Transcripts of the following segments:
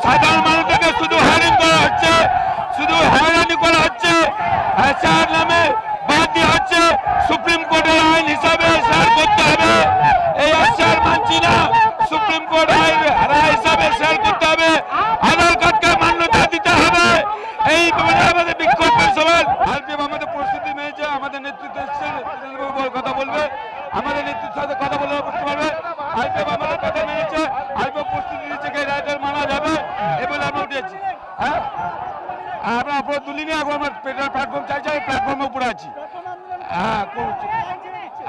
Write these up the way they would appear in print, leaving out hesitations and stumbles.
সাধারণ মানুষকে শুধু হয়রানি করা হচ্ছে, শুধু হয়রানি করা হচ্ছে। এসআর নামে বাদ দেওয়া হচ্ছে। সুপ্রিম কোর্টের আইন হিসাবে এসআর করতে হবে। এই এসআর মানছি না, সুপ্রিম কোর্ট আইন রায় হিসাবে এসআর করতে হবে। আধার কার্ডকে মান্যতা দিতে হবে। এই আমাদের বিক্ষোভের সবাই আরপিএফ আমাদের প্রস্তুতি নিয়েছে, আমাদের নেতৃত্ব এসছে, কথা বলবে, আমাদের নেতৃত্বের সাথে কথা বলে বুঝতে পারবে। আরপিএফ আমাদের কথা মেনেছে, আরপিএফ প্রস্তুতি নিচ্ছে রায়টার মানা যাবে এ বলে আমরা উঠেছি। হ্যাঁ, আমরা আপনার তুলিনি, এখন আমার প্ল্যাটফর্ম চাইছে, আমি প্ল্যাটফর্মের উপরে আছি। হ্যাঁ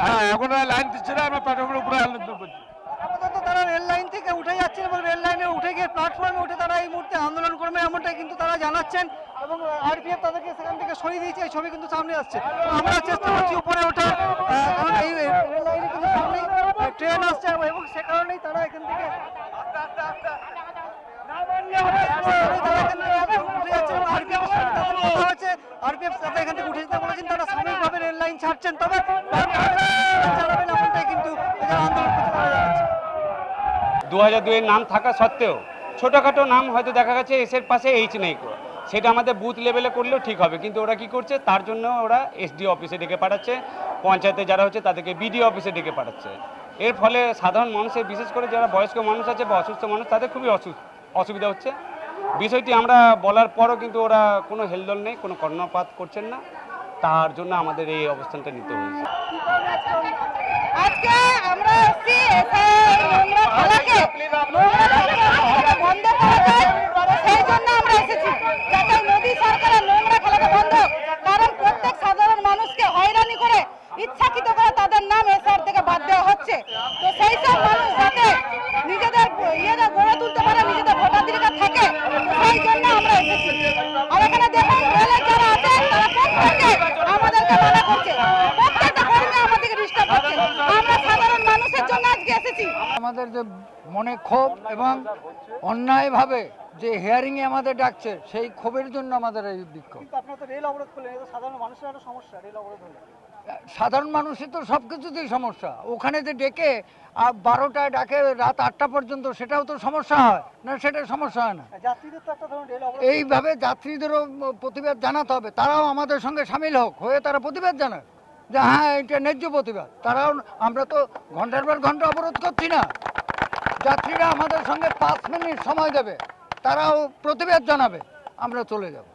হ্যাঁ, এখন লাইন দিচ্ছে না, আমরা প্ল্যাটফর্মের উপরে আলোচনা করছি। আপাতত তারা রেল লাইন থেকে উঠে যাচ্ছেন এবং রেল লাইনে উঠে গিয়ে প্ল্যাটফর্মে উঠে তারা এই মুহূর্তে আন্দোলন করবে এমনটাই কিন্তু তারা জানাচ্ছেন এবং আরপিএফ তাদেরকে সেখান থেকে সরিয়ে দিয়েছে। এই ছবি কিন্তু সামনে আসছে। তো আমরা চেষ্টা করছি উপরে ওঠার, কারণ এই রেল লাইনে কিন্তু সামনে ট্রেন আসছে এবং সে কারণেই তারা এখান থেকে আরপিএফ তাদের এখান থেকে উঠে যেতে বলেছেন, তারা সাময়িকভাবে রেল লাইন ছাড়ছেন, তবে চালাবেন এমনটাই কিন্তু আন্দোলন করতে পারা যাচ্ছে। 2002 এর নাম থাকা সত্ত্বেও ছোটোখাটো নাম হয়তো দেখা গেছে এসের পাশে এইচ নেই, সেটা আমাদের বুথ লেভেলে করলেও ঠিক হবে, কিন্তু ওরা কি করছে, তার জন্য ওরা এসডি অফিসে ডেকে পাঠাচ্ছে, পঞ্চায়েতে যারা হচ্ছে তাদেরকে বিডিও অফিসে ডেকে পাঠাচ্ছে। এর ফলে সাধারণ মানুষের, বিশেষ করে যারা বয়স্ক মানুষ আছে বা অসুস্থ মানুষ, তাদের খুবই অসুবিধা হচ্ছে। বিষয়টি আমরা বলার পরও কিন্তু ওরা কোনো হেলদোল নেই, কোনো কর্ণপাত করছেন না, তার জন্য আমাদের এই অবস্থানটা নিতে হয়েছে। আজকে আমরা এসেছি খেলাকে বন্ধ করা যায়, সেই জন্য আমরা এসেছি, যাতে মোদী সরকারের নোংরা খেলাকে বন্ধ, কারণ প্রত্যেক সাধারণ মানুষকে হয়রানি করে ইচ্ছাকৃত করে তাদের নাম এসআর থেকে বাদ দেওয়া হচ্ছে। তো সেই সব মানুষ যাতে নিজেদের ইয়েটা গড়ে তুলতে পারে, নিজেদের ভোটাধিকার থাকে, সেই জন্য আমরা এসেছি। আর এখানে দেখুন রেলের যারা আছে তারা প্রত্যেকে আমাদেরকে মানা করছে, প্রত্যেকটা কর্মী আমাদেরকে ডিস্টার্ব করছে। আমরা সাধারণ মানুষের জন্য আজকে এসেছি। আমাদের যে মনে ক্ষোভ এবং অন্যায়ভাবে যে হিয়ারিং এ আমাদের ডাকছে, সেই ক্ষোভের জন্য আমাদের এই বিক্ষোভ। আপনারা তো রেল অবরোধ করলেন, এটা সাধারণ মানুষের আরো সমস্যা। রেল অবরোধ হলে সাধারণ মানুষের তো সব কিছুতেই সমস্যা। ওখানে যে ডেকে 12টায় ডাকে রাত 8টা পর্যন্ত, সেটাও তো সমস্যা হয় না, সেটা সমস্যা হয় না। যাত্রীদের তো একটা ধরুন রেল অবরোধ, এইভাবে যাত্রীদেরও প্রতিবাদ জানাতে হবে, তারাও আমাদের সঙ্গে সামিল হোক, হয়ে তারা প্রতিবাদ জানায় যে হ্যাঁ এটা ন্যায্য প্রতিবাদ। তারাও, আমরা তো ঘন্টার পর ঘন্টা অবরোধ করছি না, যাত্রীরা আমাদের সঙ্গে 5 মিনিট সময় দেবে, তারাও প্রতিবাদ জানাবে, আমরা চলে যাব।